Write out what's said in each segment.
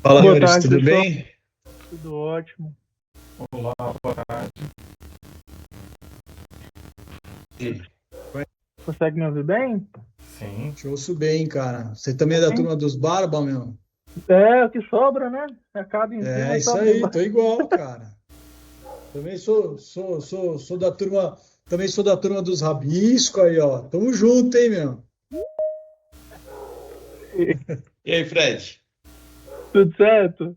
Fala, Boa Yuri, tarde, tudo pessoal. bem? Tudo ótimo. Olá, boa tarde. Consegue me ouvir bem? Sim, Te ouço bem, cara. Você também é da Sim. turma dos Barba, meu? É o que sobra, né? Acaba em É cima, isso sobra aí, tô embaixo. igual, cara. Também sou da turma, também sou da turma dos Rabisco aí, ó. Tamo junto, hein, meu? E aí, Fred? Tudo certo?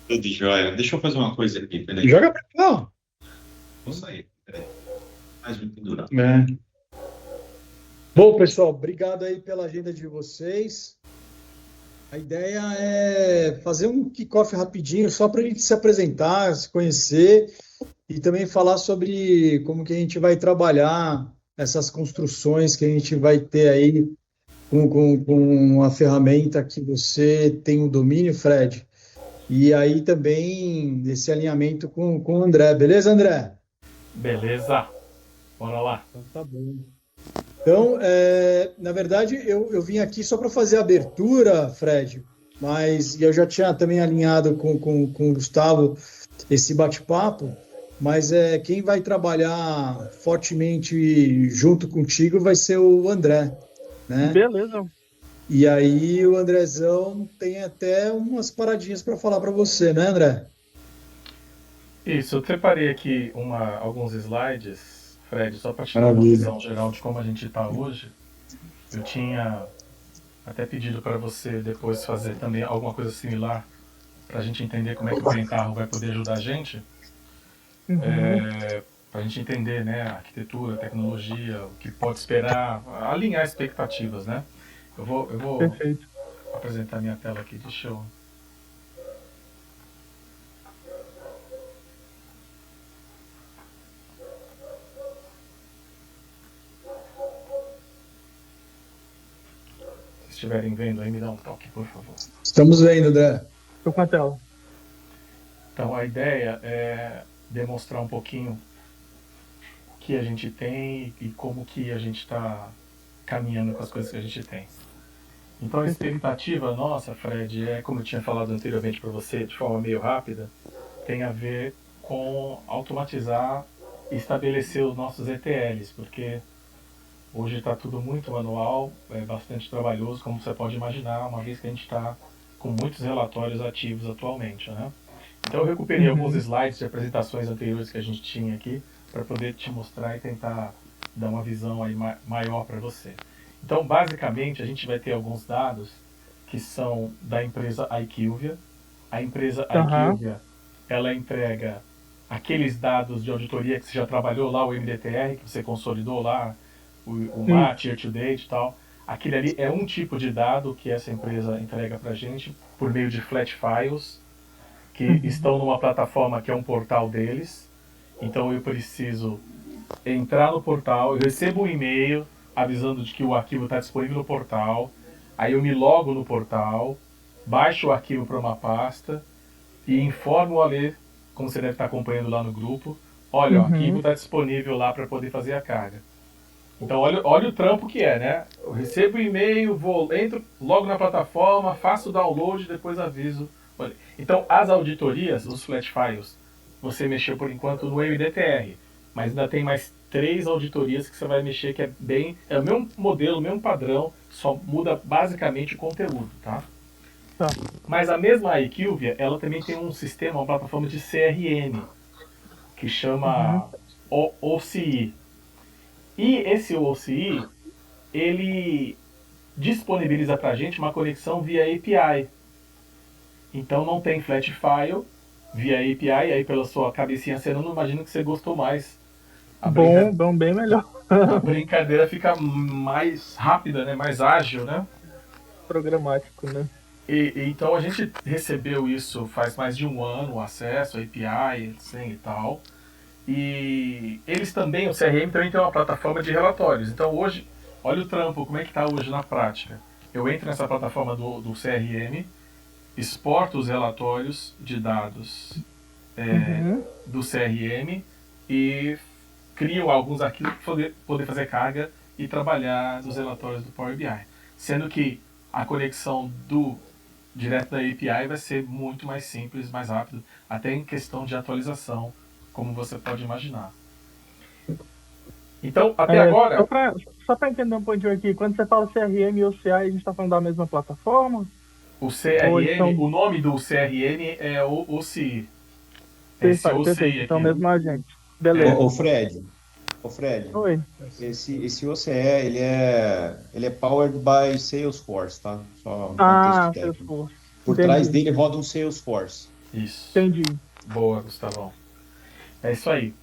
Tudo jóia? Deixa eu fazer uma coisa aqui, peraí. Joga pra cá. Vou sair, peraí. Mais um pendurado. É. Bom, pessoal, obrigado aí pela agenda de vocês. A ideia é fazer um kickoff rapidinho, só para a gente se apresentar, se conhecer e também falar sobre como que a gente vai trabalhar essas construções que a gente vai ter aí com a ferramenta que você tem o domínio, Fred. E aí também esse alinhamento com o André. Beleza, André? beleza. Bora lá. Então tá bom. Então, na verdade, eu vim aqui só para fazer a abertura, Fred, mas e eu já tinha também alinhado com o Gustavo esse bate-papo, mas quem vai trabalhar fortemente junto contigo vai ser o André, né? Beleza. E aí o Andrezão tem até umas paradinhas para falar para você, né, André? Isso, eu separei aqui alguns slides, Fred, só para te dar uma Maravilha. visão geral de como a gente está hoje. Eu tinha até pedido para você depois fazer também alguma coisa similar para a gente entender como é que o Pentarro vai poder ajudar a gente, Uhum. para a gente entender, né, a arquitetura, a tecnologia, o que pode esperar, alinhar expectativas, né? Eu vou Perfeito. apresentar minha tela aqui, deixa eu. Se estiverem vendo aí, me dá um toque, por favor. Estamos vendo, André. Tô com a tela. Então, a ideia é demonstrar um pouquinho o que a gente tem e como que a gente está caminhando com as coisas que a gente tem. Então, a Perfeito. expectativa nossa, Fred, como eu tinha falado anteriormente para você, de forma meio rápida, tem a ver com automatizar e estabelecer os nossos ETLs, porque hoje está tudo muito manual, é bastante trabalhoso, como você pode imaginar, uma vez que a gente está com muitos relatórios ativos atualmente, né? Então eu recuperei alguns Uhum. slides de apresentações anteriores que a gente tinha aqui para poder te mostrar e tentar dar uma visão aí maior para você. Então, basicamente, a gente vai ter alguns dados que são da empresa IQVIA. A empresa Aham. IQVIA, ela entrega aqueles dados de auditoria que você já trabalhou lá, o MDTR, que você consolidou lá, o MAT, Year to Date e tal. Aquele ali é um tipo de dado que essa empresa entrega para a gente por meio de flat files, que estão numa plataforma que é um portal deles. Então eu preciso entrar no portal, eu recebo um e-mail avisando de que o arquivo está disponível no portal, aí eu me logo no portal, baixo o arquivo para uma pasta e informo o Ale, como você deve estar acompanhando lá no grupo, olha, o arquivo Uhum. está disponível lá para poder fazer a carga. Então olha o trampo que é, né? Eu recebo o e-mail, entro logo na plataforma, faço o download, depois aviso. Olha, então as auditorias, os flat files, você mexeu por enquanto no MDTR, mas ainda tem mais 3 auditorias que você vai mexer que é o mesmo modelo, o mesmo padrão, só muda basicamente o conteúdo, tá? Tá. Mas a mesma IQVIA, ela também tem um sistema, uma plataforma de CRM, que chama OCI. E esse OCI, ele disponibiliza para a gente uma conexão via API. Então não tem flat file via API, aí pela sua cabecinha acenando, imagino que você gostou mais. A, Bom, brinca... bom, bem melhor. a brincadeira fica mais rápida, né? Mais ágil, né? Programático, né? Então a gente recebeu isso faz mais de um ano, o acesso, a API, assim, e tal. E eles também, o CRM também tem uma plataforma de relatórios. Então hoje, olha o trampo, como é que está hoje na prática. Eu entro nessa plataforma do CRM, exporto os relatórios de dados Uhum. do CRM e crio alguns arquivos para poder fazer carga e trabalhar nos relatórios do Power BI. Sendo que a conexão direto da API vai ser muito mais simples, mais rápido, até em questão de atualização, como você pode imaginar. Então, até É, agora, só para entender um pouquinho aqui, quando você fala CRM e OCI, a gente está falando da mesma plataforma? o Ou eles CRM, são o nome do CRM é o OCI. É esse perfeito, OCI então aqui. mesmo agente. É, Beleza. Ô Fred, Oi. esse OCE, ele é powered by Salesforce, tá? Só um contexto Ah, técnico. Salesforce. Por trás Entendi. dele roda um Salesforce. isso. Entendi. Boa, Gustavão. É isso aí.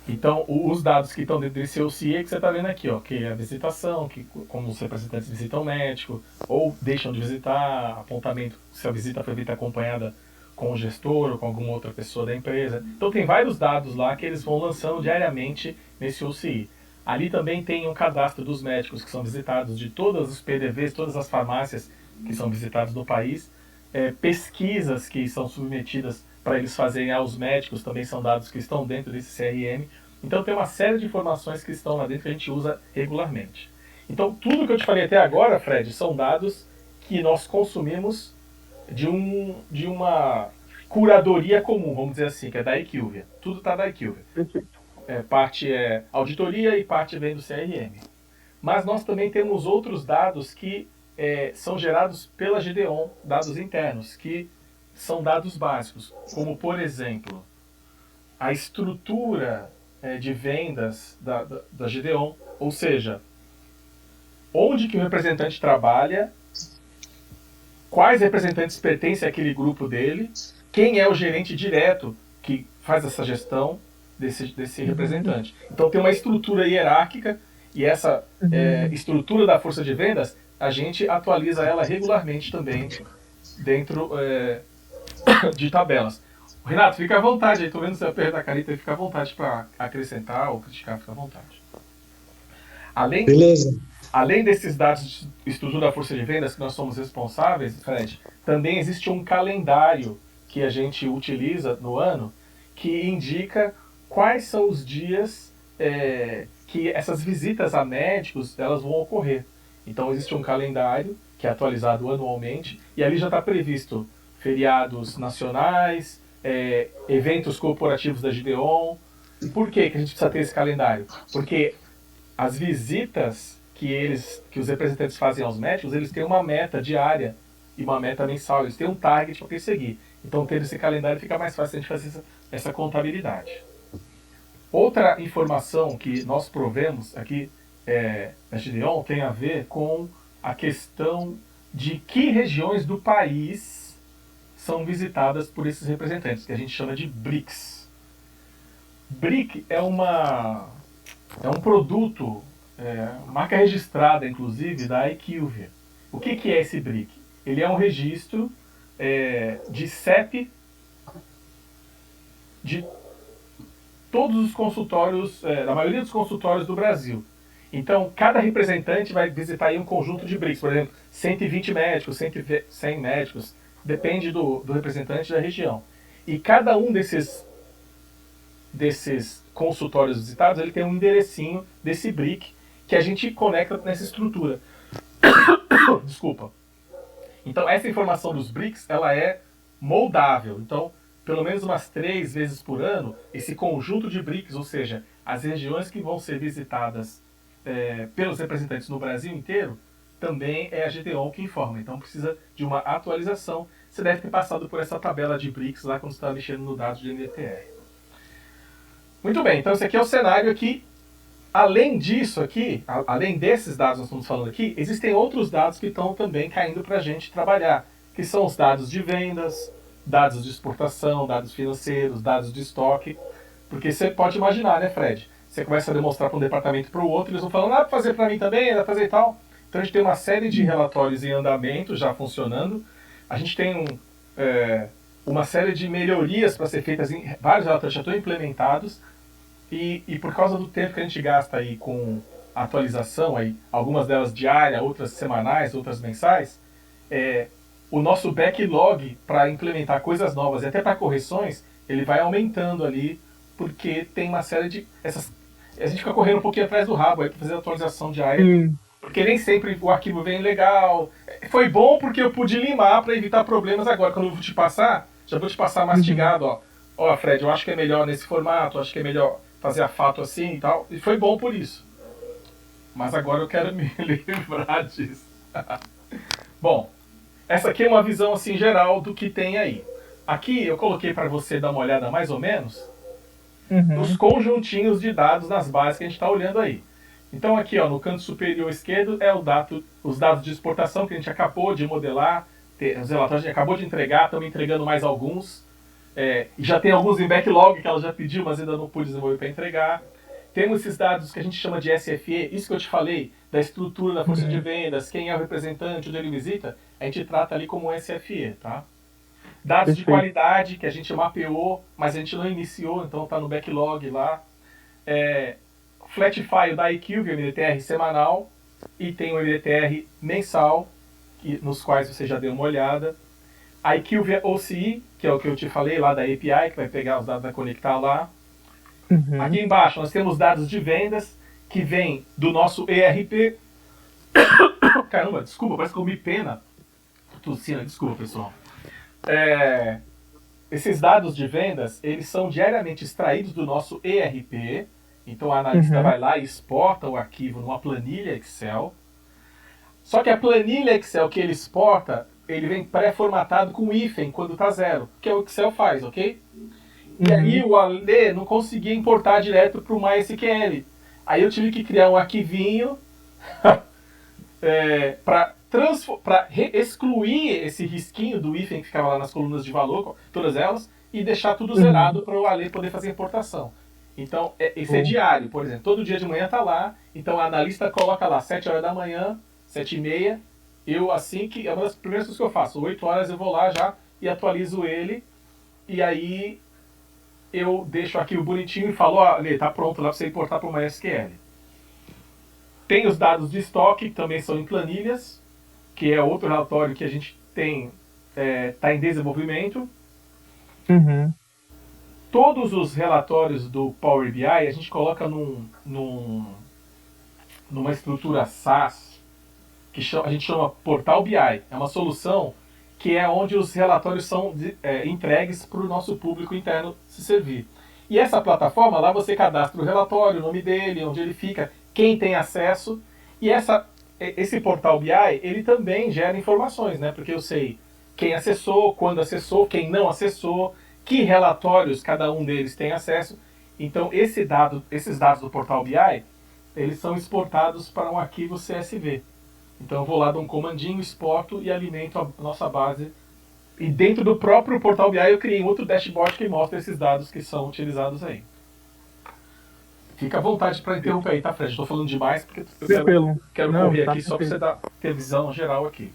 Então, os dados que estão dentro desse OCI é que você está vendo aqui, ó, que é a visitação, que como os representantes visitam o médico, ou deixam de visitar, apontamento se a visita foi feita acompanhada com o gestor ou com alguma outra pessoa da empresa. Então tem vários dados lá que eles vão lançando diariamente nesse OCI. Ali também tem um cadastro dos médicos que são visitados, de todos os PDVs, todas as farmácias que são visitadas no país, pesquisas que são submetidas para eles fazerem aos médicos, também são dados que estão dentro desse CRM. Então tem uma série de informações que estão lá dentro que a gente usa regularmente. Então tudo que eu te falei até agora, Fred, são dados que nós consumimos de uma curadoria comum, vamos dizer assim, que é da IQVIA. Tudo está da IQVIA. Perfeito. Parte é auditoria e parte vem do CRM. Mas nós também temos outros dados que são gerados pela GDON, dados internos, que são dados básicos, como por exemplo, a estrutura de vendas da GDON, ou seja, onde que o representante trabalha, quais representantes pertencem àquele grupo dele, quem é o gerente direto que faz essa gestão desse representante. Então tem uma estrutura hierárquica e essa estrutura da força de vendas, a gente atualiza ela regularmente também dentro de tabelas. Renato, fica à vontade aí, estou vendo você apertar a carita, fica à vontade para acrescentar ou criticar, fica à vontade. Beleza. Além desses dados de estrutura da força de vendas que nós somos responsáveis, Fred, também existe um calendário que a gente utiliza no ano que indica quais são os dias que essas visitas a médicos elas vão ocorrer. Então existe um calendário que é atualizado anualmente e ali já está previsto feriados nacionais, eventos corporativos da GDON. Por que a gente precisa ter esse calendário? Porque as visitas que os representantes fazem aos médicos, eles têm uma meta diária e uma meta mensal, eles têm um target para perseguir. Então, tendo esse calendário, fica mais fácil a gente fazer essa contabilidade. Outra informação que nós provemos aqui na Gideon tem a ver com a questão de que regiões do país são visitadas por esses representantes, que a gente chama de BRICS. BRIC é um produto, marca registrada, inclusive, da IQVIA. O que é esse BRIC? Ele é um registro de CEP de todos os consultórios, da maioria dos consultórios do Brasil. Então, cada representante vai visitar aí um conjunto de BRICS, por exemplo, 120 médicos, 100 médicos, depende do representante da região. E cada um desses consultórios visitados, ele tem um enderecinho desse BRIC que a gente conecta nessa estrutura. Desculpa. Então, essa informação dos BRICS, ela é moldável. Então, pelo menos umas 3 vezes por ano, esse conjunto de BRICS, ou seja, as regiões que vão ser visitadas pelos representantes no Brasil inteiro, também é a GTO que informa. Então, precisa de uma atualização. Você deve ter passado por essa tabela de BRICS lá quando você estava mexendo no dados de NDTR. Muito bem, então esse aqui é o cenário aqui. Além disso aqui, além desses dados que nós estamos falando aqui, existem outros dados que estão também caindo para a gente trabalhar, que são os dados de vendas, dados de exportação, dados financeiros, dados de estoque, porque você pode imaginar, né, Fred? Você começa a demonstrar para um departamento e para o outro, eles vão falando, para fazer para mim também, dá para fazer e tal. Então a gente tem uma série de relatórios em andamento, já funcionando. A gente tem uma série de melhorias para ser feitas, vários relatórios já estão implementados, e por causa do tempo que a gente gasta aí com atualização, aí, algumas delas diária, outras semanais, outras mensais, o nosso backlog para implementar coisas novas e até para correções, ele vai aumentando ali, porque tem uma série de... a gente fica correndo um pouquinho atrás do rabo para fazer a atualização diária, porque nem sempre o arquivo vem legal. Foi bom porque eu pude limar para evitar problemas agora. Quando eu vou te passar, já vou te passar mastigado, ó, Fred, eu acho que é melhor nesse formato, acho que é melhor fazer a fato assim e tal. E foi bom por isso. Mas agora eu quero me livrar disso. Bom, essa aqui é uma visão assim geral do que tem aí. Aqui eu coloquei para você dar uma olhada mais ou menos nos conjuntinhos de dados nas bases que a gente está olhando aí. Então aqui, ó, no canto superior esquerdo é os dados de exportação que a gente acabou de modelar, os relatórios a gente acabou de entregar, estamos entregando mais alguns. E já tem alguns em backlog que ela já pediu, mas ainda não pude desenvolver para entregar. Temos esses dados que a gente chama de SFE, isso que eu te falei, da estrutura da força de vendas, quem é o representante, onde ele visita, a gente trata ali como SFE, tá? Dados de qualidade, que a gente mapeou, mas a gente não iniciou, então está no backlog lá. Flat file da IQVIA, MDTR semanal, e tem o MDTR mensal, nos quais você já deu uma olhada. A IQVIA OCI, que é o que eu te falei lá da API, que vai pegar os dados e vai conectar lá. Aqui embaixo nós temos dados de vendas, que vem do nosso ERP. Caramba, desculpa, parece que eu comi pena. Tossina, desculpa, pessoal. Esses dados de vendas, eles são diariamente extraídos do nosso ERP. Então a analista vai lá e exporta o arquivo numa planilha Excel. Só que a planilha Excel que ele exporta, ele vem pré-formatado com hífen quando está 0, que é o Excel faz, ok? E aí o Ale não conseguia importar direto para o MySQL. Aí eu tive que criar um arquivinho para excluir esse risquinho do hífen que ficava lá nas colunas de valor, todas elas, e deixar tudo zerado para o Ale poder fazer a importação. Então, isso é diário, por exemplo. Todo dia de manhã está lá, então a analista coloca lá 7 horas da manhã, 7h30, é uma das primeiras coisas que eu faço, 8 horas eu vou lá já e atualizo ele, e aí eu deixo aqui o bonitinho e falo, Ale, tá pronto lá para você importar para o MySQL. Tem os dados de estoque, que também são em planilhas, que é outro relatório que a gente tem, está em desenvolvimento. Todos os relatórios do Power BI a gente coloca numa estrutura SaaS, que a gente chama Portal BI. É uma solução que é onde os relatórios são entregues para o nosso público interno se servir. E essa plataforma, lá você cadastra o relatório, o nome dele, onde ele fica, quem tem acesso. E esse Portal BI, ele também gera informações, né? Porque eu sei quem acessou, quando acessou, quem não acessou, que relatórios cada um deles tem acesso. Então esses dados do Portal BI, eles são exportados para um arquivo CSV. Então eu vou lá, dou um comandinho, exporto e alimento a nossa base. E dentro do próprio Portal BI eu criei outro dashboard que mostra esses dados que são utilizados aí. Fica à vontade para interromper aí, tá, Fred? Estou falando demais porque eu quero correr aqui só para você ter visão geral aqui.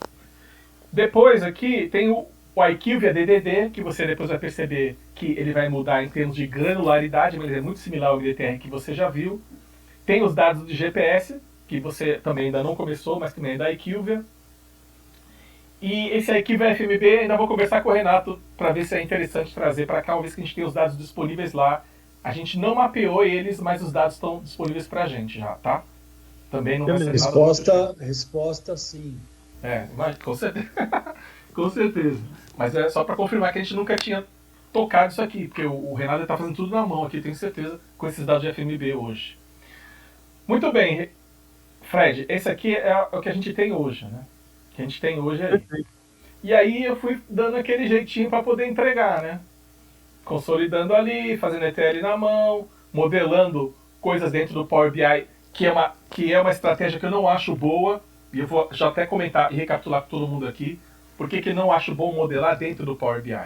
Depois aqui tem o IQVIA DDD, que você depois vai perceber que ele vai mudar em termos de granularidade, mas ele é muito similar ao MDTR que você já viu. Tem os dados de GPS, que você também ainda não começou, mas também é da IQVIA. E esse IQVIA FMB, ainda vou conversar com o Renato para ver se é interessante trazer para cá, uma vez que a gente tem os dados disponíveis lá. A gente não mapeou eles, mas os dados estão disponíveis para a gente já, tá? Também não vai ser Resposta sim. Mas com certeza. Com certeza. Mas é só para confirmar que a gente nunca tinha tocado isso aqui, porque o Renato está fazendo tudo na mão aqui, tenho certeza, com esses dados de FMB hoje. Muito bem, Fred, esse aqui é o que a gente tem hoje, né? O que a gente tem hoje aí. E aí eu fui dando aquele jeitinho para poder entregar, né? Consolidando ali, fazendo ETL na mão, modelando coisas dentro do Power BI, que é uma estratégia que eu não acho boa, e eu vou já até comentar e recapitular com todo mundo aqui, por que não acho bom modelar dentro do Power BI.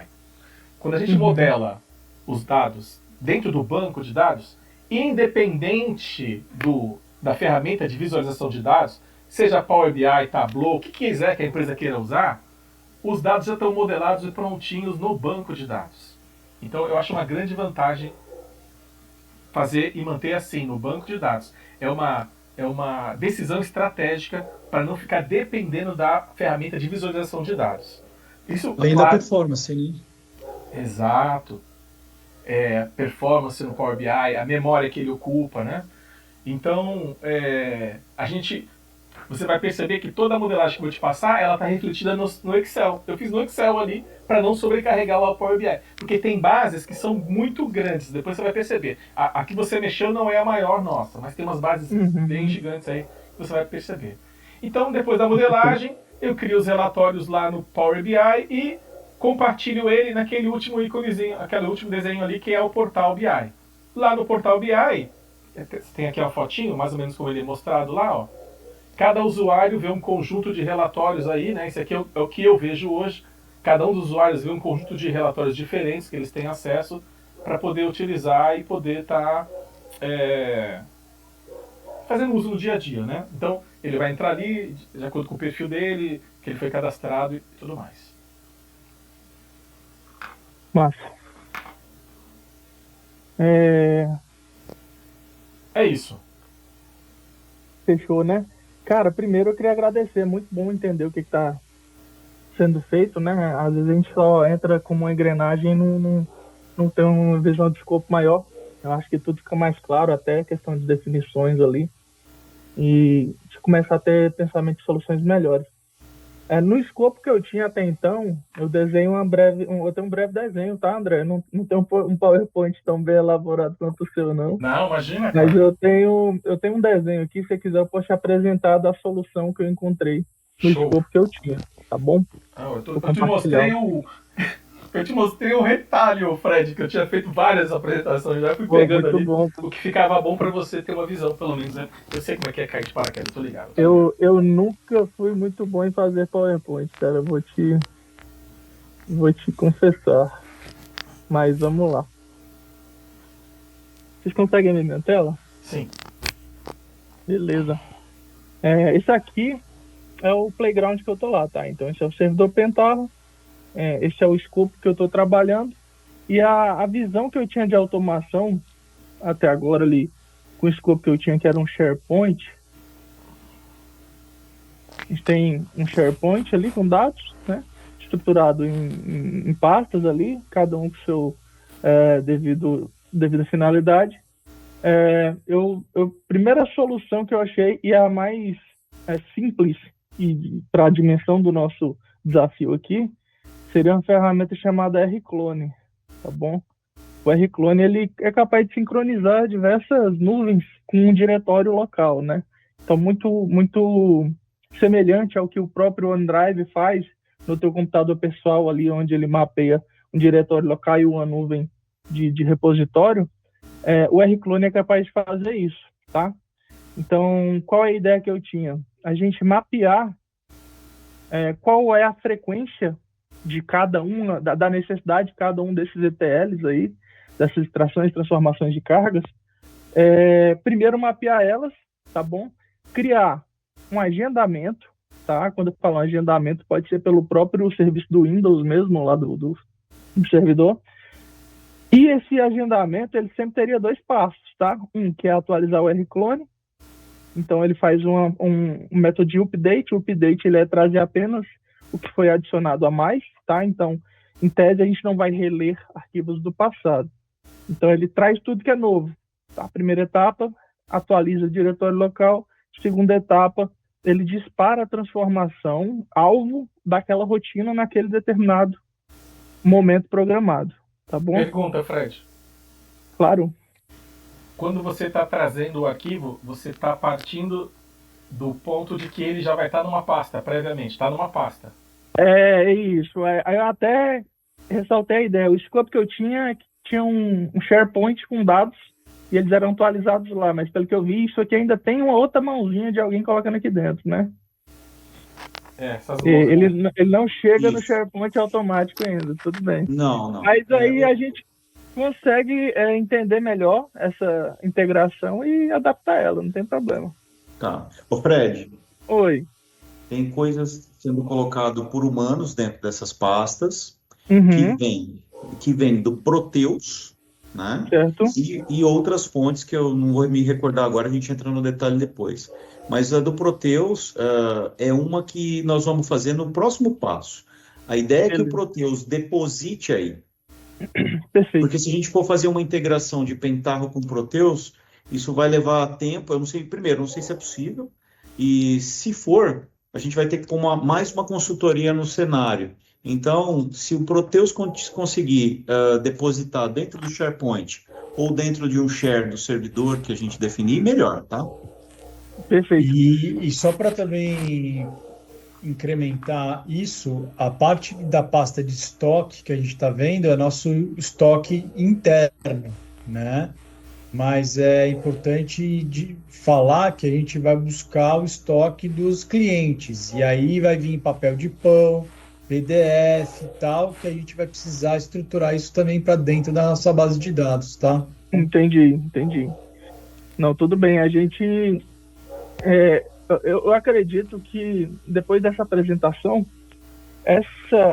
Quando a gente modela os dados dentro do banco de dados, independente da ferramenta de visualização de dados, seja Power BI, Tableau, o que quiser que a empresa queira usar, os dados já estão modelados e prontinhos no banco de dados. Então eu acho uma grande vantagem fazer e manter assim no banco de dados. É uma decisão estratégica para não ficar dependendo da ferramenta de visualização de dados. Isso, além da performance, né? Exato. Performance no Power BI, a memória que ele ocupa, né? Então, você vai perceber que toda a modelagem que eu vou te passar, ela está refletida no Excel. Eu fiz no Excel ali para não sobrecarregar o Power BI. Porque tem bases que são muito grandes, depois você vai perceber. A que você mexeu não é a maior nossa, mas tem umas bases bem gigantes aí que você vai perceber. Então, depois da modelagem, eu crio os relatórios lá no Power BI e compartilho ele naquele último íconezinho, aquele último desenho ali que é o Portal BI. Lá no Portal BI, tem aqui uma fotinho, mais ou menos como ele é mostrado lá, ó. Cada usuário vê um conjunto de relatórios aí, né? Esse aqui é o que eu vejo hoje. Cada um dos usuários vê um conjunto de relatórios diferentes que eles têm acesso para poder utilizar e poder estar fazendo uso no dia a dia, né? Então, ele vai entrar ali, de acordo com o perfil dele, que ele foi cadastrado e tudo mais. Massa. É isso. Fechou, né? Cara, primeiro eu queria agradecer. É muito bom entender o que está sendo feito, né? Às vezes a gente só entra como uma engrenagem e não tem uma visão de escopo maior. Eu acho que tudo fica mais claro, até questão de definições ali. E de começar a ter pensamento de soluções melhores. No escopo que eu tinha até então, eu desenho eu tenho um breve desenho, tá, André? Não tenho um PowerPoint tão bem elaborado quanto o seu, não. Não, imagina, cara. Mas eu tenho um desenho aqui, se você quiser eu posso te apresentar da solução que eu encontrei no escopo que eu tinha, tá bom? Eu te mostrei um retalho, Fred, que eu tinha feito várias apresentações, já fui pegando ali o que ficava bom para você ter uma visão, pelo menos, né? Eu sei como é que é cair de paraquedas, tô ligado. Eu nunca fui muito bom em fazer PowerPoint, cara, eu vou te confessar. Mas vamos lá. Vocês conseguem ver minha tela? Sim. Beleza. Esse aqui é o playground que eu tô lá, tá? Então esse é o servidor Pentaho. Esse é o escopo que eu estou trabalhando. E a visão que eu tinha de automação até agora ali, com o escopo que eu tinha, que era um SharePoint. A gente tem um SharePoint ali com dados, né? Estruturado em pastas ali, cada um com seu devida finalidade. Primeira solução que eu achei, e a mais simples e para a dimensão do nosso desafio aqui, seria uma ferramenta chamada rclone, tá bom? O rclone ele é capaz de sincronizar diversas nuvens com um diretório local, né? Então, muito semelhante ao que o próprio OneDrive faz no teu computador pessoal ali, onde ele mapeia um diretório local e uma nuvem de repositório, o rclone é capaz de fazer isso, tá? Então, qual é a ideia que eu tinha? A gente mapear qual é a frequência de cada uma, da necessidade de cada um desses ETLs aí, dessas extrações e transformações de cargas. Primeiro mapear elas, tá bom? Criar um agendamento, tá? Quando eu falo agendamento, pode ser pelo próprio serviço do Windows mesmo, lá do servidor. E esse agendamento, ele sempre teria 2 passos, tá? Um, que é atualizar o rclone. Então, ele faz um método de update. O update, ele é trazer apenas o que foi adicionado a mais, tá? Então, em tese, a gente não vai reler arquivos do passado. Então, ele traz tudo que é novo. Tá? Primeira etapa, atualiza o diretório local. Segunda etapa, ele dispara a transformação alvo daquela rotina naquele determinado momento programado. Tá bom? Pergunta, Fred. Claro. Quando você está trazendo o arquivo, você está partindo do ponto de que ele já vai estar numa pasta, previamente, está numa pasta. É isso. Eu até ressaltei a ideia. O scope que eu tinha um SharePoint com dados e eles eram atualizados lá, mas pelo que eu vi, isso aqui ainda tem uma outra mãozinha de alguém colocando aqui dentro, né? Essas ele não chega no SharePoint automático ainda, tudo bem. Não. Mas aí a gente consegue entender melhor essa integração e adaptar ela, não tem problema. Tá. Ô, Fred. Oi. Tem coisas sendo colocado por humanos dentro dessas pastas, que vem do Proteus, né? Certo. E outras fontes que eu não vou me recordar agora, a gente entra no detalhe depois. Mas a do Proteus é uma que nós vamos fazer no próximo passo. A ideia é que o Proteus deposite aí. Perfeito. Porque se a gente for fazer uma integração de Pentaho com Proteus, isso vai levar tempo. Eu não sei, primeiro, não sei se é possível. E se for, a gente vai ter que pôr mais uma consultoria no cenário. Então, se o Proteus conseguir depositar dentro do SharePoint ou dentro de um share do servidor que a gente definir, melhor, tá? Perfeito. E só para também incrementar isso, a parte da pasta de estoque que a gente está vendo é nosso estoque interno, né? Mas é importante falar que a gente vai buscar o estoque dos clientes, e aí vai vir papel de pão, PDF e tal, que a gente vai precisar estruturar isso também para dentro da nossa base de dados, tá? Entendi. Não, tudo bem, a gente... eu acredito que depois dessa apresentação,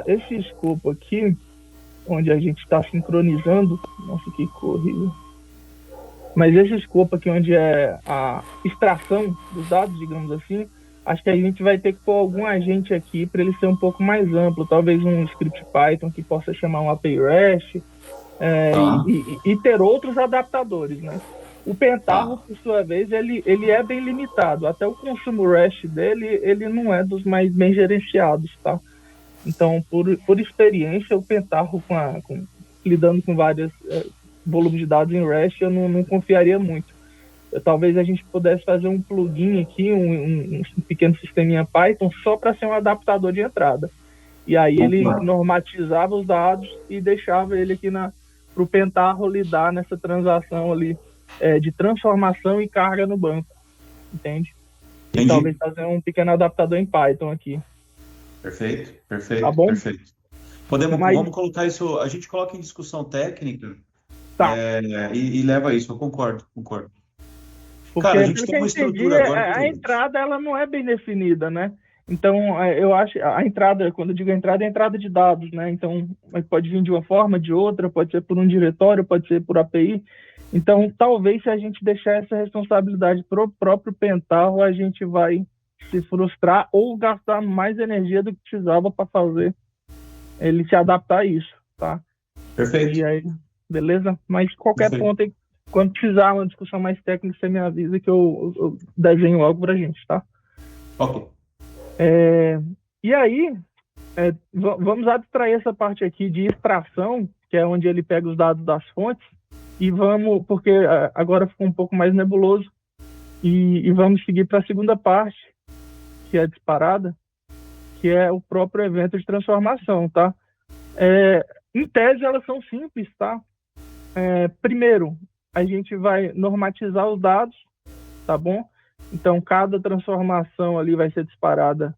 esse escopo aqui, onde a gente está sincronizando, nossa, que horrível. Mas esse escopo aqui, onde é a extração dos dados, digamos assim, acho que a gente vai ter que pôr algum agente aqui para ele ser um pouco mais amplo, talvez um script Python que possa chamar um API REST e ter outros adaptadores, né? O Pentaho, por sua vez, ele é bem limitado. Até o consumo REST dele, ele não é dos mais bem gerenciados, tá? Então, por experiência, o Pentaho, lidando com vários volumes de dados em REST, eu não confiaria muito. Talvez a gente pudesse fazer um plugin aqui, um pequeno sisteminha Python, só para ser um adaptador de entrada. E aí ele normatizava os dados e deixava ele aqui para o Pentaho lidar nessa transação ali de transformação e carga no banco, entende? E talvez fazer um pequeno adaptador em Python aqui. Perfeito. Tá bom? Perfeito. Vamos colocar isso, a gente coloca em discussão técnica e leva isso, eu concordo. Porque, cara, a gente tem uma estrutura agora. A entrada ela não é bem definida, né? Então, eu acho a entrada, quando eu digo entrada, é a entrada de dados, né? Então, pode vir de uma forma, de outra, pode ser por um diretório, pode ser por API. Então, talvez se a gente deixar essa responsabilidade para o próprio Pentaho, a gente vai se frustrar ou gastar mais energia do que precisava para fazer ele se adaptar a isso, tá? Perfeito. E aí, beleza? Mas qualquer ponto aí, quando precisar uma discussão mais técnica, você me avisa que eu desenho algo pra gente, tá? Ok. E aí, vamos abstrair essa parte aqui de extração, que é onde ele pega os dados das fontes, e vamos, porque agora ficou um pouco mais nebuloso, e vamos seguir para a segunda parte, que é a disparada, que é o próprio evento de transformação, tá? Em tese, elas são simples, tá? Primeiro, a gente vai normatizar os dados, tá bom? Então, cada transformação ali vai ser disparada.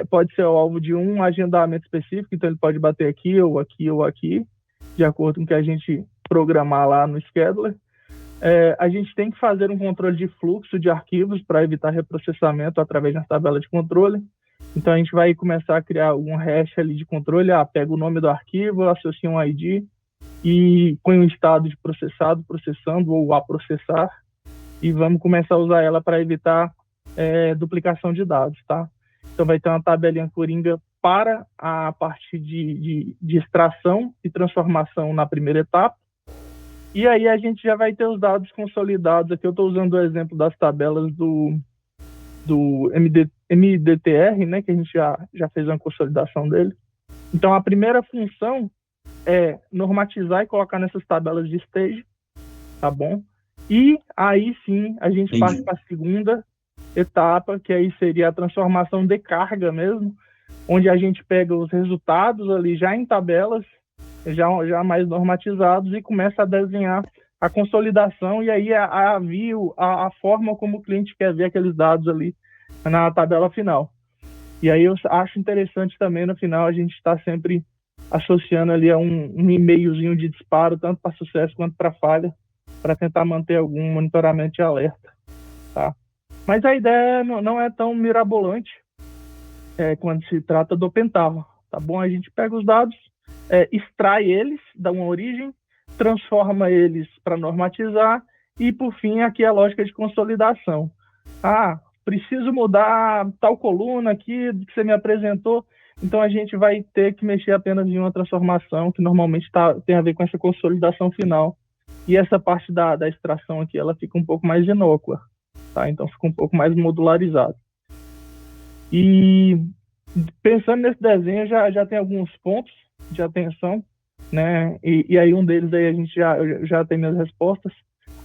Pode ser o alvo de um agendamento específico, então ele pode bater aqui, ou aqui, ou aqui, de acordo com o que a gente programar lá no scheduler. A gente tem que fazer um controle de fluxo de arquivos para evitar reprocessamento através da tabela de controle. Então, a gente vai começar a criar um hash ali de controle. Pega o nome do arquivo, associa um ID e põe um estado de processado, processando ou a processar. E vamos começar a usar ela para evitar duplicação de dados, tá? Então, vai ter uma tabelinha Coringa para a parte de extração e transformação na primeira etapa. E aí a gente já vai ter os dados consolidados. Aqui eu estou usando o exemplo das tabelas do MDTR, né, que a gente já fez uma consolidação dele. Então, a primeira função é normatizar e colocar nessas tabelas de stage, tá bom? E aí sim a gente parte para a segunda etapa, que aí seria a transformação de carga mesmo, onde a gente pega os resultados ali já em tabelas, já mais normatizados, e começa a desenhar a consolidação e aí a forma como o cliente quer ver aqueles dados ali na tabela final. E aí eu acho interessante também no final a gente está sempre associando ali a um e-mailzinho de disparo, tanto para sucesso quanto para falha, para tentar manter algum monitoramento de alerta, tá? Mas a ideia não é tão mirabolante quando se trata do Pentaho, tá bom? A gente pega os dados, extrai eles, dá uma origem, transforma eles para normatizar e, por fim, aqui a lógica de consolidação. Preciso mudar tal coluna aqui que você me apresentou, então a gente vai ter que mexer apenas em uma transformação que normalmente tem a ver com essa consolidação final. E essa parte da extração aqui, ela fica um pouco mais inócua, tá? Então fica um pouco mais modularizado. E pensando nesse desenho, já tem alguns pontos de atenção, né? E aí um deles aí a gente já tem minhas respostas.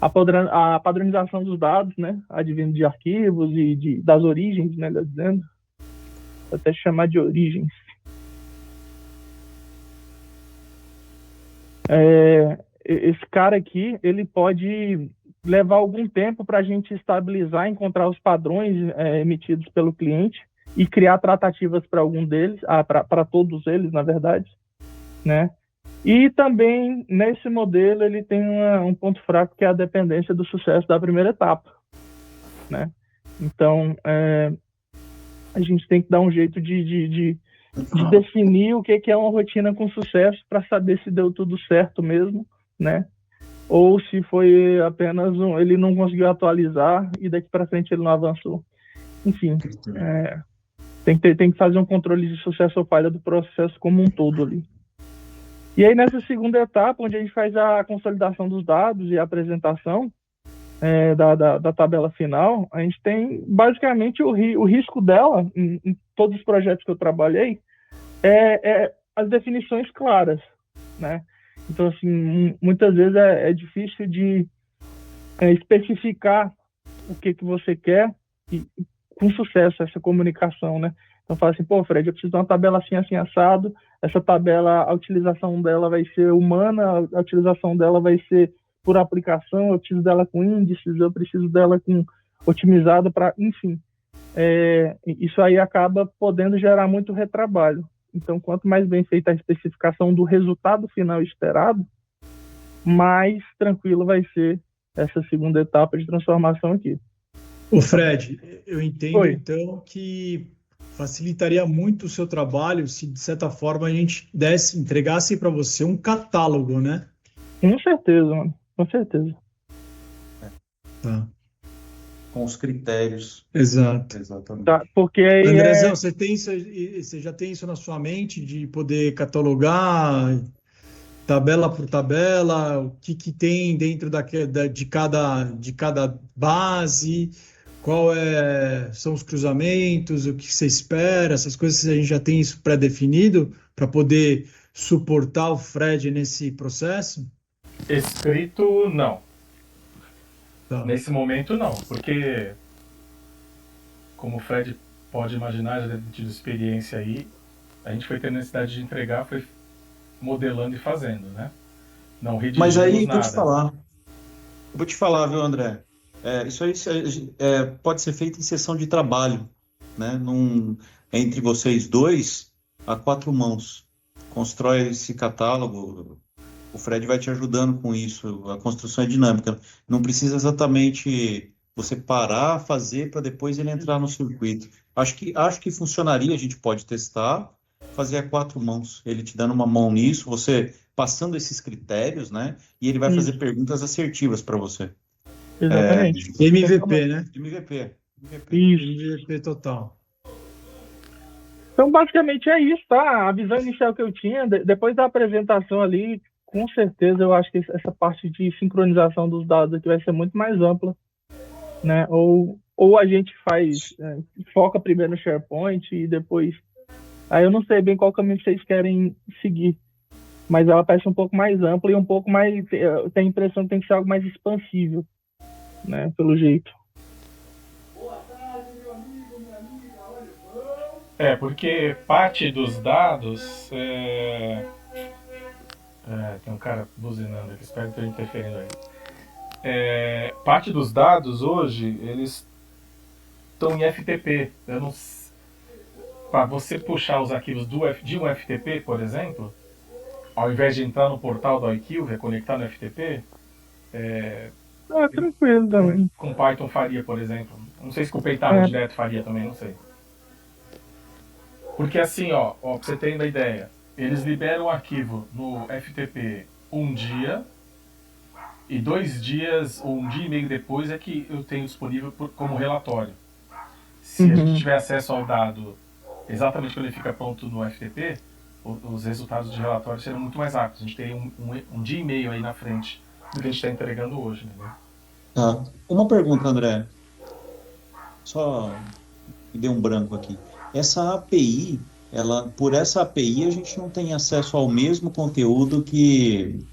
A padronização dos dados, né? Advindo de arquivos e das origens, né? Dizendo, até chamar de origens. Esse cara aqui, ele pode levar algum tempo para a gente estabilizar, encontrar os padrões emitidos pelo cliente e criar tratativas para algum deles, para todos eles, na verdade, né? E também, nesse modelo, ele tem um ponto fraco, que é a dependência do sucesso da primeira etapa, né? Então, a gente tem que dar um jeito de definir o que é uma rotina com sucesso para saber se deu tudo certo mesmo, né? Ou se foi apenas ele não conseguiu atualizar e daqui para frente ele não avançou. Enfim, tem que fazer um controle de sucesso ou falha do processo como um todo ali. E aí, nessa segunda etapa, onde a gente faz a consolidação dos dados e a apresentação da tabela final, a gente tem, basicamente, o risco dela, em todos os projetos que eu trabalhei, as definições claras, né? Então, assim, muitas vezes é difícil de especificar o que você quer e com sucesso essa comunicação, né? Então, fala assim, pô, Fred, eu preciso de uma tabela assim, assim, assado. Essa tabela, a utilização dela vai ser humana, a utilização dela vai ser por aplicação, eu preciso dela com índices, eu preciso dela com otimizada para, enfim. Isso aí acaba podendo gerar muito retrabalho. Então, quanto mais bem feita a especificação do resultado final esperado, mais tranquilo vai ser essa segunda etapa de transformação aqui. O Fred, eu entendo então que facilitaria muito o seu trabalho se, de certa forma, a gente entregasse para você um catálogo, né? Com certeza, mano. Com certeza. Tá. Com os critérios. Exato. Exatamente. Tá, porque aí Andrezão, você já tem isso na sua mente de poder catalogar tabela por tabela, o que tem dentro de cada base, são os cruzamentos, o que você espera, essas coisas, a gente já tem isso pré-definido para poder suportar o Fred nesse processo? Escrito, não. Tá. Nesse momento, não, porque, como o Fred pode imaginar, já deve ter tido experiência aí, a gente foi ter necessidade de entregar, foi modelando e fazendo, né? Não redigimos Mas aí, nada. vou te falar, viu, André? Isso aí pode ser feito em sessão de trabalho, né? Entre vocês dois, a quatro mãos. Constrói esse catálogo. O Fred vai te ajudando com isso. A construção é dinâmica. Não precisa exatamente você parar, fazer para depois ele entrar no circuito. Acho que funcionaria. A gente pode testar, fazer a quatro mãos. Ele te dando uma mão nisso, você passando esses critérios, né? E ele vai fazer Isso, perguntas assertivas para você. exatamente. MVP, né? MVP. Isso. MVP total. Então, basicamente é isso, tá? A visão inicial que eu tinha, depois da apresentação ali, com certeza eu acho que essa parte de sincronização dos dados aqui vai ser muito mais ampla, né? Ou a gente foca primeiro no SharePoint e depois. Aí eu não sei bem qual caminho vocês querem seguir, mas ela parece um pouco mais ampla e um pouco mais. Eu tenho a impressão que tem que ser algo mais expansível, né? Pelo jeito. Porque parte dos dados. Tem um cara buzinando aqui, espero que esteja interferindo aí. Parte dos dados hoje, eles estão em FTP. Para você puxar os arquivos de um FTP, por exemplo, ao invés de entrar no portal do iQve, conectar no FTP, Tranquilo também. com Python faria, por exemplo. Não sei se com o Pentaho direto faria também, não sei. Porque assim, pra você ter uma ideia, eles liberam o arquivo no FTP um dia, e 2 dias ou um dia e meio depois é que eu tenho disponível como relatório. Se a gente tiver acesso ao dado exatamente quando ele fica pronto no FTP, os resultados de relatório serão muito mais rápidos. A gente teria um dia e meio aí na frente do que a gente está entregando hoje. Né? Tá. Uma pergunta, André. Só me deu um branco aqui. Essa API, por essa API a gente não tem acesso ao mesmo conteúdo que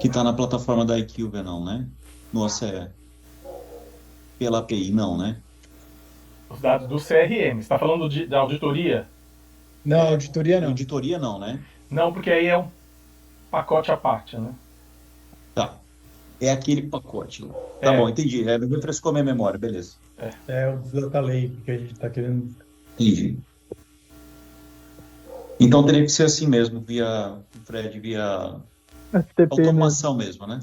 está na plataforma da iQve, não, né? No OCE. Pela API, não, né? Os dados do CRM. Você está falando da auditoria? Não, auditoria não. Auditoria não, né? Não, porque aí é um pacote à parte, né? Tá. É aquele pacote. Tá bom, entendi. Me refrescou a minha memória, beleza. É o Data Lake que a gente está querendo. Entendi. Então teria que ser assim mesmo, via FTP automação mesmo, né?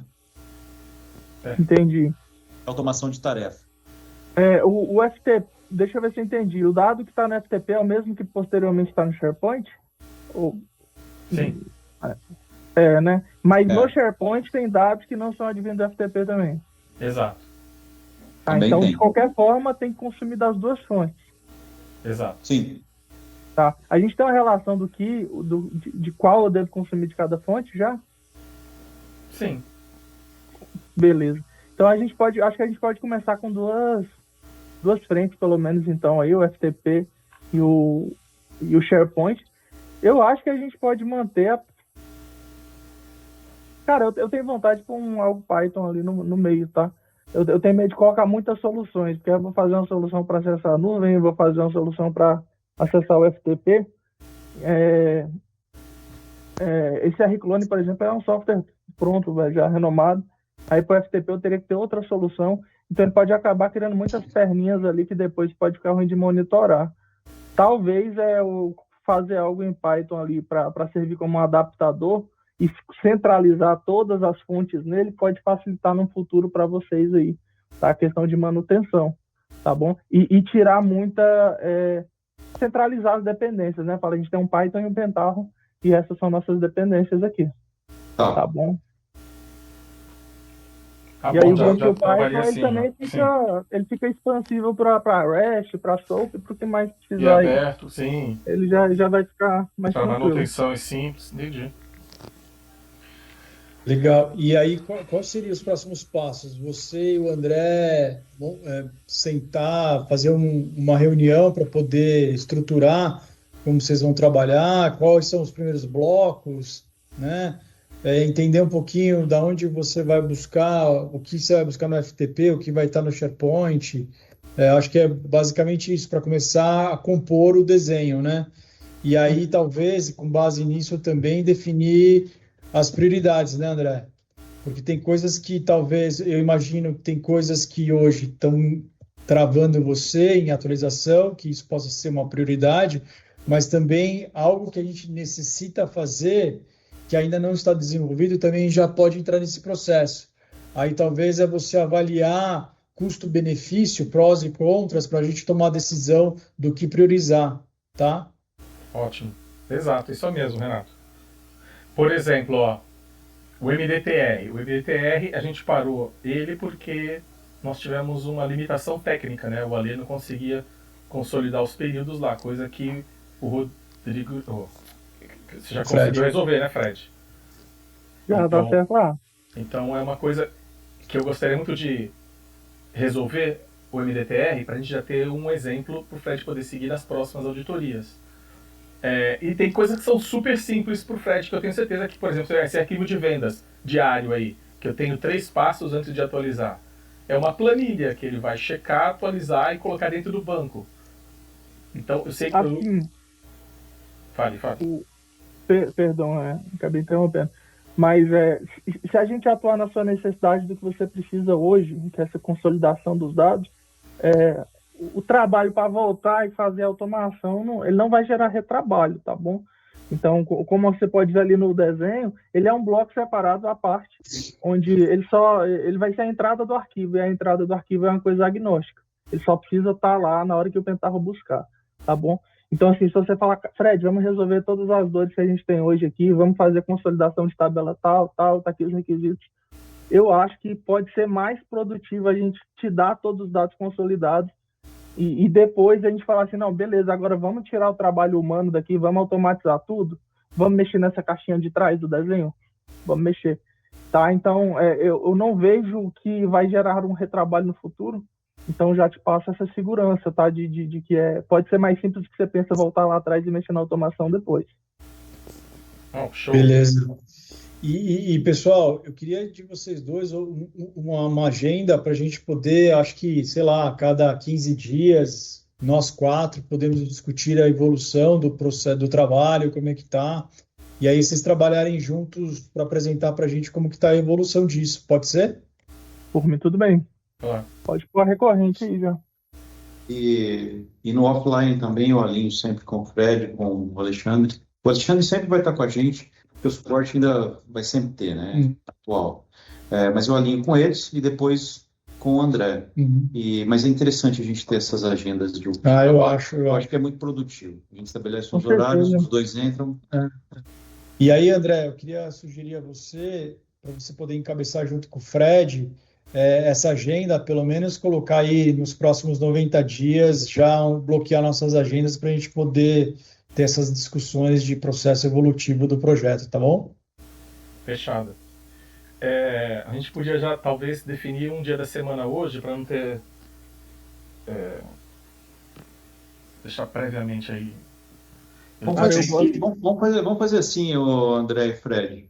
Entendi. Automação de tarefa. O FTP, deixa eu ver se eu entendi. O dado que está no FTP é o mesmo que posteriormente está no SharePoint? Sim. Né? Mas no SharePoint tem dados que não são advindos do FTP também. Exato. Então, de qualquer forma, tem que consumir das duas fontes. Exato. Sim. Tá. A gente tem uma relação de qual eu devo consumir de cada fonte já? Sim. Beleza. Então acho que a gente pode começar com duas frentes, pelo menos, então, aí, o FTP e o SharePoint. Eu acho que a gente pode manter Cara, eu tenho vontade de pôr algo Python ali no meio, tá? Eu tenho medo de colocar muitas soluções, porque eu vou fazer uma solução para acessar a nuvem, eu vou fazer uma solução para acessar o FTP. Esse R-Clone, por exemplo, é um software pronto, já renomado. Aí para o FTP eu teria que ter outra solução. Então ele pode acabar criando muitas perninhas ali que depois pode ficar ruim de monitorar. Talvez fazer algo em Python ali para servir como um adaptador e centralizar todas as fontes nele pode facilitar no futuro para vocês aí, tá? A questão de manutenção, tá bom? E tirar centralizar as dependências, né? Para a gente ter um Python e um Pentaho, e essas são nossas dependências aqui, tá bom? E aí o Python ele também fica expansível para REST, para SOAP, para o que mais precisar. E aberto, aí. Sim. Ele já vai ficar mais tranquilo. A manutenção é simples, entendi. Legal. E aí, quais seriam os próximos passos? Você e o André vão sentar, fazer uma reunião para poder estruturar como vocês vão trabalhar, quais são os primeiros blocos, né? Entender um pouquinho da onde você vai buscar, o que você vai buscar no FTP, o que vai estar no SharePoint. Acho que é basicamente isso, para começar a compor o desenho, né? E aí, talvez, com base nisso, também definir as prioridades, né, André? Porque tem coisas que talvez, eu imagino que tem coisas que hoje estão travando você em atualização, que isso possa ser uma prioridade, mas também algo que a gente necessita fazer, que ainda não está desenvolvido, também já pode entrar nesse processo. Aí talvez é você avaliar custo-benefício, prós e contras, para a gente tomar a decisão do que priorizar, tá? Ótimo. Exato, isso mesmo, Renato. Por exemplo, ó, o MDTR. O MDTR a gente parou ele porque nós tivemos uma limitação técnica, né? O Alê não conseguia consolidar os períodos lá, coisa que o Rodrigo... você já conseguiu resolver, né, Fred? Já dá certo lá. Então é uma coisa que eu gostaria muito de resolver o MDTR para a gente já ter um exemplo para o Fred poder seguir nas próximas auditorias. E tem coisas que são super simples para o Fred, que eu tenho certeza que, por exemplo, esse arquivo de vendas diário aí, que eu tenho 3 passos antes de atualizar. É uma planilha que ele vai checar, atualizar e colocar dentro do banco. Então, eu sei que... Assim, Fale. Perdão, acabei interrompendo. Mas se a gente atuar na sua necessidade do que você precisa hoje, que é essa consolidação dos dados, o trabalho para voltar e fazer a automação, ele não vai gerar retrabalho, tá bom? Então, como você pode ver ali no desenho, ele é um bloco separado à parte, onde ele vai ser a entrada do arquivo, e a entrada do arquivo é uma coisa agnóstica. Ele só precisa estar lá na hora que o Pentaho buscar, tá bom? Então, assim, se você falar, Fred, vamos resolver todas as dores que a gente tem hoje aqui, vamos fazer consolidação de tabela tal, tá aqui os requisitos. Eu acho que pode ser mais produtivo a gente te dar todos os dados consolidados e depois a gente falar assim, não, beleza, agora vamos tirar o trabalho humano daqui, vamos automatizar tudo, vamos mexer nessa caixinha de trás do desenho, vamos mexer. Tá? Então, eu não vejo que vai gerar um retrabalho no futuro. Então já te passo essa segurança, tá? De que pode ser mais simples do que você pensa voltar lá atrás e mexer na automação depois. Show. Beleza. E, pessoal, eu queria de vocês dois uma agenda para a gente poder, acho que, sei lá, a cada 15 dias, nós 4 podemos discutir a evolução do processo do trabalho, como é que está, e aí vocês trabalharem juntos para apresentar para a gente como que está a evolução disso. Pode ser? Por mim, tudo bem. Claro. Pode pôr a recorrente aí já. E no offline também eu alinho sempre com o Fred, com o Alexandre. O Alexandre sempre vai estar com a gente, porque o suporte ainda vai sempre ter, né? Atual. Mas eu alinho com eles e depois com o André. Mas é interessante a gente ter essas agendas de eu acho que é muito produtivo. A gente estabelece os horários, os dois entram. E aí, André, eu queria sugerir a você, para você poder encabeçar junto com o Fred, essa agenda, pelo menos colocar aí nos próximos 90 dias, já bloquear nossas agendas para a gente poder ter essas discussões de processo evolutivo do projeto, tá bom? Fechado. A gente podia já talvez definir um dia da semana hoje para não ter... deixar previamente aí. Vamos fazer assim, André e Fred.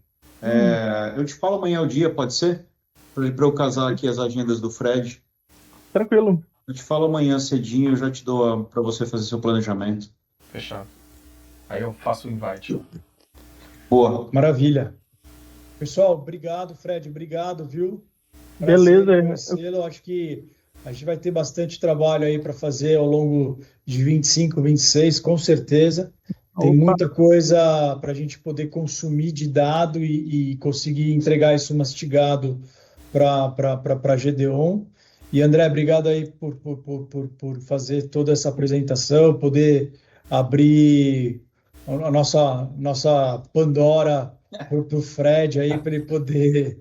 Eu te falo amanhã o dia, pode ser? Para eu casar aqui as agendas do Fred. Tranquilo. Eu te falo amanhã cedinho, eu já te dou para você fazer seu planejamento. Fechado. Aí eu faço o invite. Boa. Maravilha. Pessoal, obrigado, Fred, obrigado, viu? Beleza. Eu acho que a gente vai ter bastante trabalho aí para fazer ao longo de 25, 26, com certeza. Tem muita coisa para a gente poder consumir de dado e conseguir entregar isso mastigado para a Gedeon. E, André, obrigado aí por fazer toda essa apresentação, poder abrir a nossa Pandora para o Fred aí, para ele poder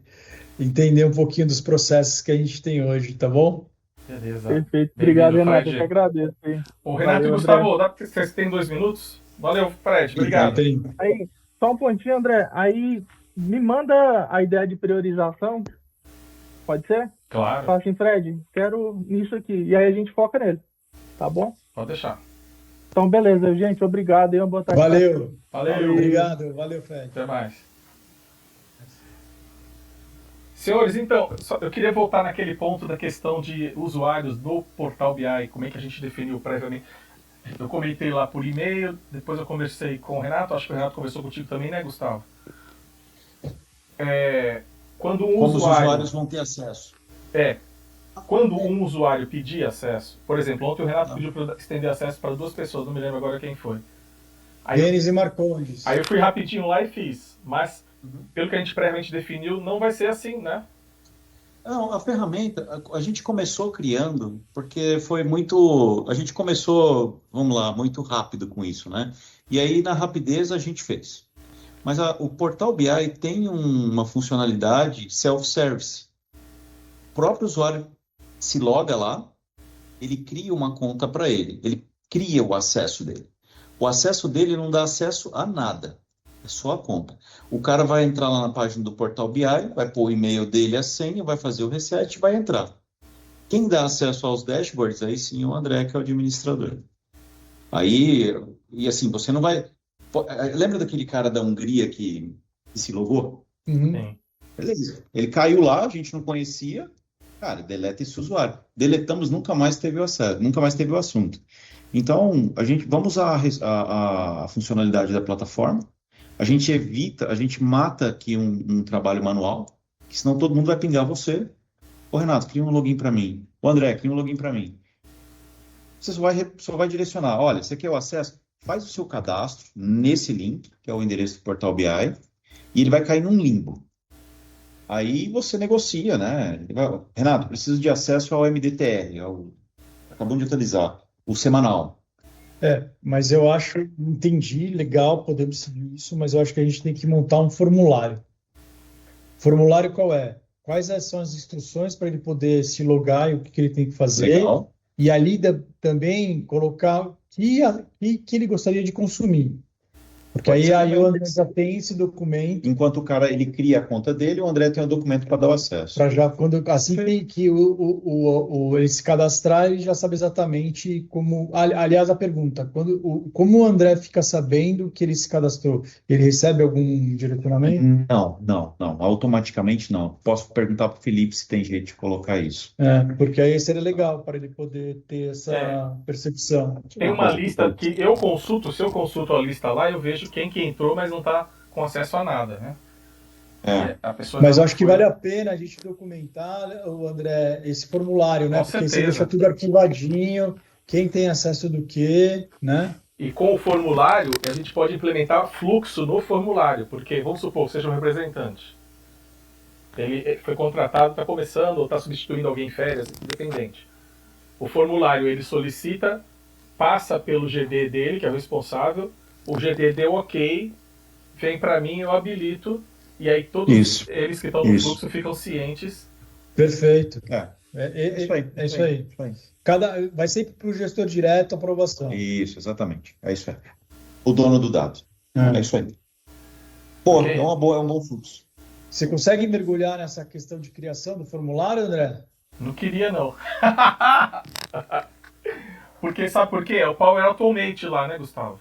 entender um pouquinho dos processos que a gente tem hoje, tá bom? Beleza. Perfeito. Obrigado, Renato. Eu que agradeço. O Renato e o Gustavo, vocês têm 2 minutos? Valeu, Fred. Obrigado. Aí, só um pontinho, André. Aí, me manda a ideia de priorização. Pode ser? Claro. Fala assim, Fred, quero isso aqui. E aí a gente foca nele. Tá bom? Pode deixar. Então, beleza, gente. Obrigado e uma boa tarde. Valeu. Obrigado. Valeu, Fred. Até mais. Senhores, então, eu queria voltar naquele ponto da questão de usuários do Portal BI, como é que a gente definiu previamente. Eu comentei lá por e-mail, depois eu conversei com o Renato, acho que o Renato conversou contigo também, né, Gustavo? Quando um Como os usuário... usuários vão ter acesso. Quando um usuário pedir acesso, por exemplo, ontem o Renato pediu para estender acesso para 2 pessoas, não me lembro agora quem foi. Denis e Marcondes. Aí eu fui rapidinho lá e fiz, mas pelo que a gente previamente definiu, não vai ser assim, né? Não, a ferramenta, a gente começou criando, porque foi muito. A gente começou, vamos lá, muito rápido com isso, né? E aí, na rapidez, a gente fez. Mas o Portal BI tem uma funcionalidade self-service. O próprio usuário se loga lá, ele cria uma conta para ele cria o acesso dele. O acesso dele não dá acesso a nada, é só a conta. O cara vai entrar lá na página do Portal BI, vai pôr o e-mail dele, a senha, vai fazer o reset e vai entrar. Quem dá acesso aos dashboards, aí sim o André, que é o administrador. Aí, e assim, você não vai... Lembra daquele cara da Hungria que se logou? Sim. Beleza. Ele caiu lá, a gente não conhecia. Cara, deleta esse usuário. Deletamos, nunca mais teve o acesso, nunca mais teve o assunto. Então, vamos usar a funcionalidade da plataforma. A gente mata aqui um trabalho manual, que senão todo mundo vai pingar você. Ô, Renato, cria um login para mim. Ô, André, cria um login para mim. Você só vai direcionar. Olha, você quer o acesso? Faz o seu cadastro nesse link, que é o endereço do Portal BI, e ele vai cair num limbo. Aí você negocia, né? Renato, preciso de acesso ao MDTR, acabamos de atualizar, o semanal. Mas eu acho, entendi, legal, podemos seguir isso, mas eu acho que a gente tem que montar um formulário. Formulário qual é? Quais são as instruções para ele poder se logar e o que ele tem que fazer? Legal. E ali também colocar o que ele gostaria de consumir. Porque aí o André já tem esse documento. Enquanto o cara ele cria a conta dele, o André tem o documento para dar o acesso. Para já, assim que ele se cadastrar, ele já sabe exatamente como. Aliás, a pergunta: como o André fica sabendo que ele se cadastrou? Ele recebe algum direcionamento? Não. Automaticamente não. Posso perguntar para o Felipe se tem jeito de colocar isso. Porque aí seria legal para ele poder ter essa percepção. Tem uma lista que eu consulto, se eu consulto a lista lá, eu vejo quem que entrou, mas não está com acesso a nada, né? Mas eu acho que vale a pena a gente documentar, André, esse formulário, né? Com Porque certeza. você deixa tudo arquivadinho, quem tem acesso do quê, né? E com o formulário, a gente pode implementar fluxo no formulário, porque, vamos supor, seja um representante. Ele foi contratado, está começando ou está substituindo alguém em férias, independente. O formulário ele solicita, passa pelo GD dele, que é o responsável, o GD deu ok, vem para mim, eu habilito, e aí todos eles que estão no fluxo ficam cientes. Perfeito. É isso aí. Vai sempre para o gestor direto a aprovação. Isso, exatamente. É isso aí. O dono do dado. É isso aí. Pô, okay. É um bom fluxo. Você consegue mergulhar nessa questão de criação do formulário, André? Não queria, não. Porque, sabe por quê? É o Power Automate lá, né, Gustavo?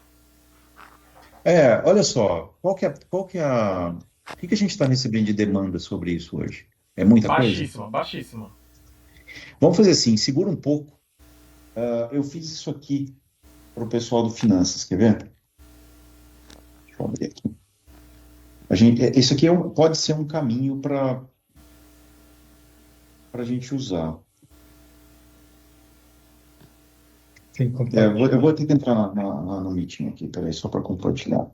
Olha só. Qual que é a... O que a gente está recebendo de demanda sobre isso hoje? É muita coisa? Baixíssima. Vamos fazer assim, segura um pouco. Eu fiz isso aqui para o pessoal do Finanças, quer ver? Deixa eu abrir aqui. Isso aqui pode ser um caminho para a gente usar. Eu vou ter que entrar no meeting aqui, peraí, só para compartilhar.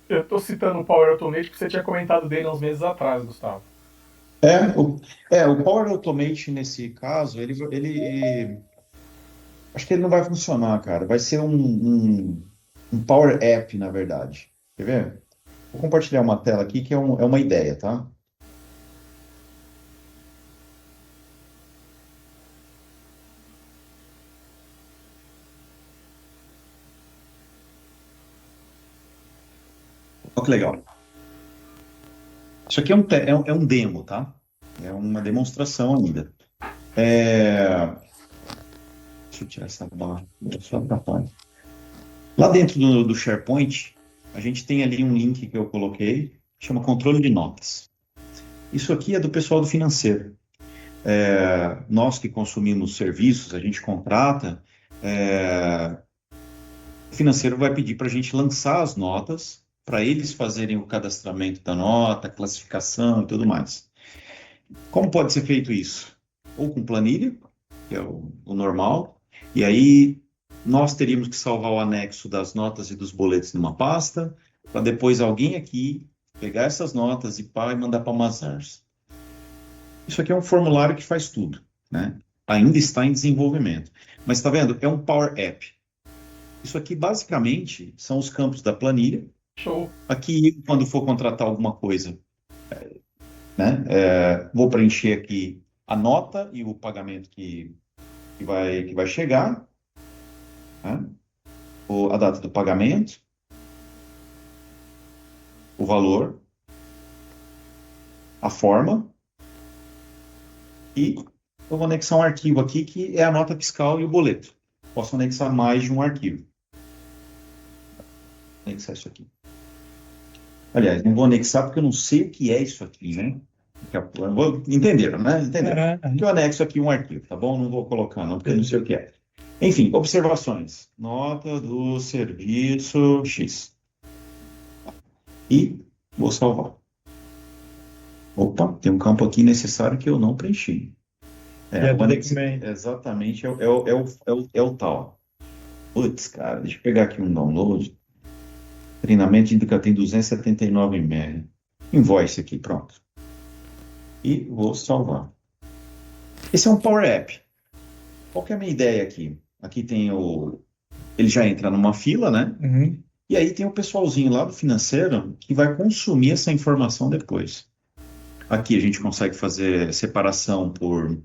Eu estou citando o Power Automate porque você tinha comentado dele uns meses atrás, Gustavo. O Power Automate, nesse caso, ele acho que ele não vai funcionar, cara. Vai ser um Power App, na verdade. Quer ver? Vou compartilhar uma tela aqui que é uma ideia, tá? Olha que legal. Isso aqui é um demo, tá? É uma demonstração ainda. Deixa eu tirar essa barra. Lá dentro do SharePoint, a gente tem ali um link que eu coloquei, que chama controle de notas. Isso aqui é do pessoal do financeiro. Nós que consumimos serviços, a gente contrata, o financeiro vai pedir para a gente lançar as notas, para eles fazerem o cadastramento da nota, classificação e tudo mais. Como pode ser feito isso? Ou com planilha, que é o normal, e aí nós teríamos que salvar o anexo das notas e dos boletos numa pasta, para depois alguém aqui pegar essas notas e mandar para a Mazars. Isso aqui é um formulário que faz tudo, né? Ainda está em desenvolvimento. Mas está vendo? É um Power App. Isso aqui, basicamente, são os campos da planilha. Show. Aqui, quando for contratar alguma coisa, né, vou preencher aqui a nota e o pagamento que vai chegar, né? A data do pagamento, o valor, a forma, e eu vou anexar um arquivo aqui que é a nota fiscal e o boleto. Posso anexar mais de um arquivo. Vou anexar isso aqui. Aliás, não vou anexar porque eu não sei o que é isso aqui, né? Entenderam, né? Entenderam. Porque eu anexo aqui um arquivo, tá bom? Não vou colocar não, porque eu não sei o que é. Enfim, observações. Nota do serviço X. E vou salvar. Opa, tem um campo aqui necessário que eu não preenchi. Exatamente, é o tal. Putz, cara, deixa eu pegar aqui um download. Treinamento de indicador tem 279 MB. Invoice aqui, pronto. E vou salvar. Esse é um Power App. Qual que é a minha ideia aqui? Aqui tem ele já entra numa fila, né? Uhum. E aí tem o pessoalzinho lá do financeiro que vai consumir essa informação depois. Aqui a gente consegue fazer separação por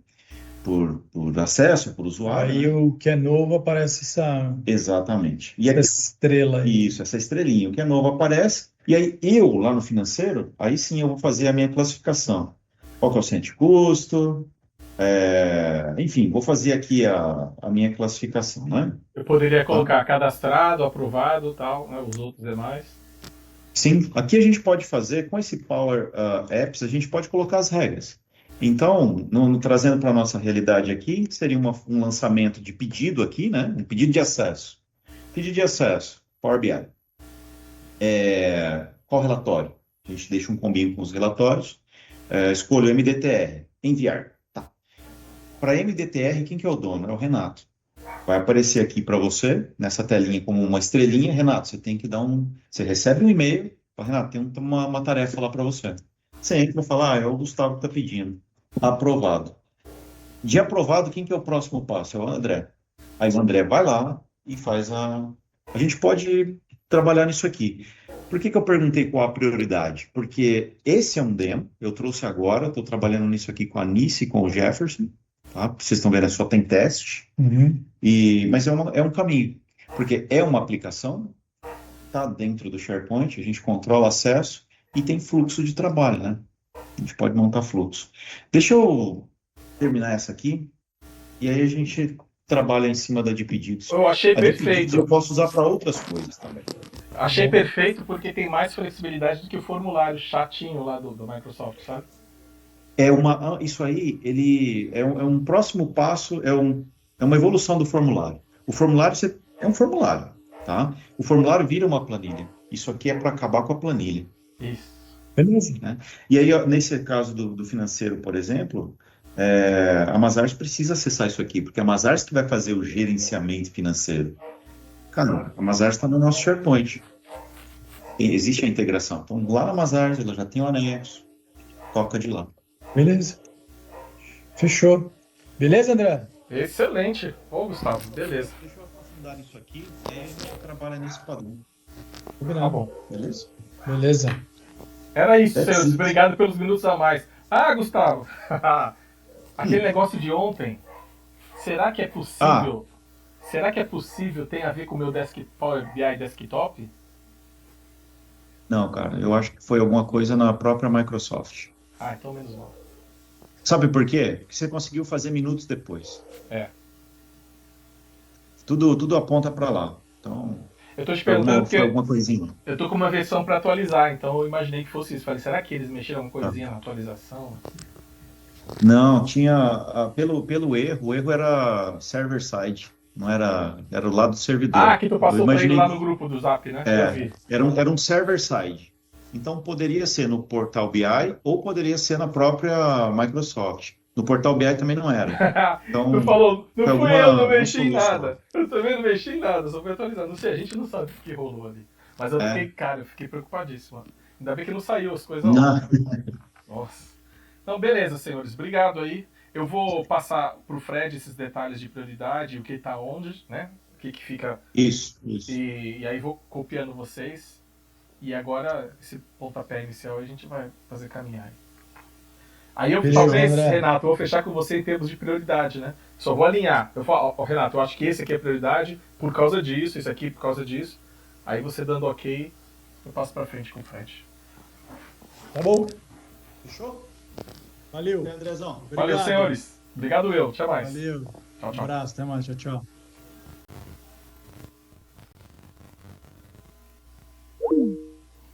acesso, por usuário. Aí o que é novo aparece essa Exatamente. E aqui, estrela aí. isso, essa estrelinha. O que é novo aparece. E aí eu, lá no financeiro, aí sim eu vou fazer a minha classificação. Qual que é o centro de custo? Enfim, vou fazer aqui a minha classificação, né? Eu poderia colocar cadastrado, aprovado, tal, né, os outros demais. Sim, aqui a gente pode fazer, com esse Power Apps, a gente pode colocar as regras. Então, trazendo para a nossa realidade aqui, seria um lançamento de pedido aqui, né? Um pedido de acesso. Pedido de acesso, Power BI. Qual relatório? A gente deixa um combinho com os relatórios. Escolho o MDTR, enviar. Tá. Para MDTR, quem que é o dono? É o Renato. Vai aparecer aqui para você, nessa telinha, como uma estrelinha. Renato, você tem que dar Você recebe um e-mail. Renato, tem uma tarefa lá para você. Você entra e fala, é o Gustavo que está pedindo. Aprovado. De aprovado, quem que é o próximo passo? É o André. Aí o André vai lá e faz A gente pode trabalhar nisso aqui. Por que eu perguntei qual a prioridade? Porque esse é um demo, eu trouxe agora, estou trabalhando nisso aqui com a Nice e com o Jefferson. Tá? Vocês estão vendo, só tem teste. Uhum. Mas é um caminho. Porque é uma aplicação, está dentro do SharePoint, a gente controla acesso e tem fluxo de trabalho, né? A gente pode montar fluxo. Deixa eu terminar essa aqui e aí a gente trabalha em cima da de pedidos. Eu achei a perfeito. De pedidos eu posso usar para outras coisas também. Achei perfeito porque tem mais flexibilidade do que o formulário chatinho lá do Microsoft, sabe? Isso aí, ele é um próximo passo, é uma evolução do formulário. O formulário é um formulário, tá? O formulário vira uma planilha. Isso aqui é para acabar com a planilha. Isso. Beleza. Né? E aí, nesse caso do financeiro, por exemplo, a Mazars precisa acessar isso aqui, porque a Mazars que vai fazer o gerenciamento financeiro. Cara, a Mazars está no nosso SharePoint. Existe a integração. Então, lá na Mazars, ela já tem o anexo. Toca de lá. Beleza. Fechou. Beleza, André? Excelente. Ô, Gustavo, beleza. Deixa eu aprofundar nisso aqui e a gente trabalha nesse padrão. Tá bom. Beleza? Beleza. Era isso, senhores. Obrigado pelos minutos a mais. Gustavo. Aquele negócio de ontem. Será que é possível? Será que é possível? Tem a ver com o meu Power BI Desktop? Não, cara. Eu acho que foi alguma coisa na própria Microsoft. Então menos mal. Sabe por quê? Porque você conseguiu fazer minutos depois. Tudo aponta para lá. Então, eu tô te perguntando porque alguma coisinha. Eu tô com uma versão para atualizar, então eu imaginei que fosse isso. Falei, será que eles mexeram alguma coisinha na atualização? Não, tinha pelo erro, o erro era server-side. Não era, era o lado do servidor. Ah, que tu passou Eu para ele imaginei, lá no grupo do Zap, né? Eu vi. era um server-side. Então, poderia ser no Portal BI ou poderia ser na própria Microsoft. No Portal BI também não era. Tu Então, falou, não foi fui eu, não uma mexi em solução. nada. Eu também não mexi em nada, só fui atualizar. Não sei, a gente não sabe o que rolou ali. Mas eu fiquei, É. cara, eu fiquei preocupadíssimo. Ainda bem que não saiu as coisas Não. ontem. Nossa. Então, beleza, senhores. Obrigado aí. Eu vou passar pro Fred esses detalhes de prioridade, o que tá onde, né? O que fica. Isso. E aí vou copiando vocês. E agora, esse pontapé inicial a gente vai fazer caminhar. Aí eu, Beleza, talvez, André. Renato, eu vou fechar com você em termos de prioridade, né? Só vou alinhar. Eu falo, ó, Renato, eu acho que esse aqui é prioridade por causa disso, esse aqui por causa disso. Aí você dando ok, eu passo pra frente com o Fred. Tá bom. Fechou? Valeu. Andrezão. Obrigado. Valeu, senhores. Obrigado eu. Até mais. Valeu. Tchau, Um tchau. abraço. Até mais. Tchau, tchau.